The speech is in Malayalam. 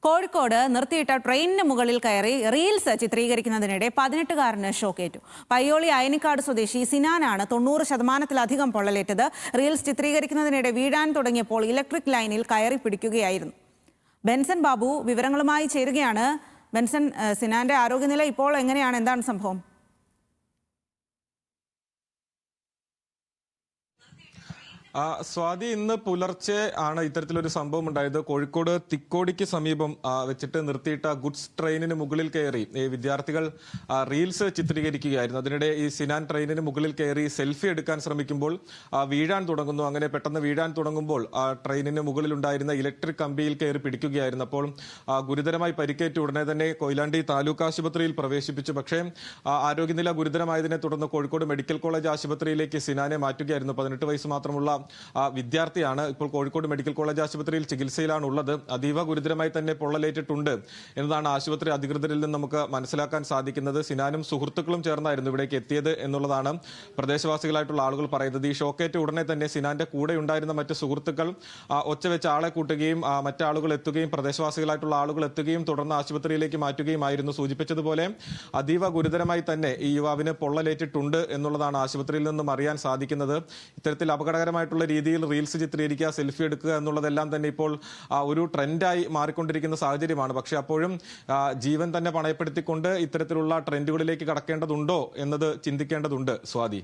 കോഴിക്കോട് നിർത്തിയിട്ട ട്രെയിനിന് മുകളിൽ കയറി റീൽസ് ചിത്രീകരിക്കുന്നതിനിടെ 18-കാരന് ഷോക്കേറ്റു. പയ്യോളി അയനിക്കാട് സ്വദേശി സിനാനാണ് 90%-ലധികം പൊള്ളലേറ്റത്. റീൽസ് ചിത്രീകരിക്കുന്നതിനിടെ വീഴാൻ തുടങ്ങിയപ്പോൾ ഇലക്ട്രിക് ലൈനിൽ കയറി പിടിക്കുകയായിരുന്നു. ബെൻസൺ ബാബു വിവരങ്ങളുമായി ചേരുകയാണ്. ബെൻസൺ, സിനാന്റെ ആരോഗ്യനില ഇപ്പോൾ എങ്ങനെയാണ്? എന്താണ് സംഭവം? സ്വാതി, ഇന്ന് പുലർച്ചെ ആണ് ഇത്തരത്തിലൊരു സംഭവം ഉണ്ടായത്. കോഴിക്കോട് തിക്കോടിക്ക് സമീപം വെച്ചിട്ട് നിർത്തിയിട്ട ഗുഡ്സ് ട്രെയിനിന് മുകളിൽ കയറി വിദ്യാർത്ഥികൾ റീൽസ് ചിത്രീകരിക്കുകയായിരുന്നു. അതിനിടെ ഈ സിനാൻ ട്രെയിനിന് മുകളിൽ കയറി സെൽഫി എടുക്കാൻ ശ്രമിക്കുമ്പോൾ വീഴാൻ തുടങ്ങുന്നു. അങ്ങനെ പെട്ടെന്ന് വീഴാൻ തുടങ്ങുമ്പോൾ ട്രെയിനിന് മുകളിലുണ്ടായിരുന്ന ഇലക്ട്രിക് കമ്പിയിൽ കയറി പിടിക്കുകയായിരുന്നു. അപ്പോൾ ഗുരുതരമായി പരിക്കേറ്റ് ഉടനെ തന്നെ കൊയിലാണ്ടി താലൂക്ക് ആശുപത്രിയിൽ പ്രവേശിപ്പിച്ചു. പക്ഷേ ആരോഗ്യനില ഗുരുതരമായതിനെ തുടർന്ന് കോഴിക്കോട് മെഡിക്കൽ കോളേജ് ആശുപത്രിയിലേക്ക് സിനാനെ മാറ്റുകയായിരുന്നു. 18 വയസ്സ് മാത്രമുള്ള വിദ്യാർത്ഥിയാണ്. ഇപ്പോൾ കോഴിക്കോട് മെഡിക്കൽ കോളേജ് ആശുപത്രിയിൽ ചികിത്സയിലാണ് ഉള്ളത്. അതീവ ഗുരുതരമായി തന്നെ പൊള്ളലേറ്റിട്ടുണ്ട് എന്നതാണ് ആശുപത്രി അധികൃതരിൽ നിന്ന് നമുക്ക് മനസ്സിലാക്കാൻ സാധിക്കുന്നത്. സിനാനും സുഹൃത്തുക്കളും ചേർന്നായിരുന്നു ഇവിടേക്ക് എത്തിയത് എന്നുള്ളതാണ് പ്രദേശവാസികളായിട്ടുള്ള ആളുകൾ പറയുന്നത്. ഈ ഷോക്കേറ്റ് ഉടനെ തന്നെ സിനാന്റെ കൂടെ ഉണ്ടായിരുന്ന മറ്റ് സുഹൃത്തുക്കൾ ഒച്ച വെച്ച് ആളെ കൂട്ടുകയും മറ്റാളുകൾ എത്തുകയും പ്രദേശവാസികളായിട്ടുള്ള ആളുകൾ എത്തുകയും തുടർന്ന് ആശുപത്രിയിലേക്ക് മാറ്റുകയുമായിരുന്നു. സൂചിപ്പിച്ചതുപോലെ അതീവ ഗുരുതരമായി തന്നെ ഈ യുവാവിന് പൊള്ളലേറ്റിട്ടുണ്ട് എന്നുള്ളതാണ് ആശുപത്രിയിൽ നിന്നും അറിയാൻ സാധിക്കുന്നത്. ഇത്തരത്തിൽ അപകടകരമായിട്ടുള്ള രീതിയിൽ റീൽസ് ചിത്രീകരിക്കുക, സെൽഫി എടുക്കുക എന്നുള്ളതെല്ലാം തന്നെ ഇപ്പോൾ ഒരു ട്രെൻഡായി മാറിക്കൊണ്ടിരിക്കുന്ന സാഹചര്യമാണ്. പക്ഷെ അപ്പോഴും ജീവൻ തന്നെ പണയപ്പെടുത്തിക്കൊണ്ട് ഇത്തരത്തിലുള്ള ട്രെൻഡുകളിലേക്ക് കടക്കേണ്ടതുണ്ടോ എന്നത് ചിന്തിക്കേണ്ടതുണ്ട്. സ്വാതി.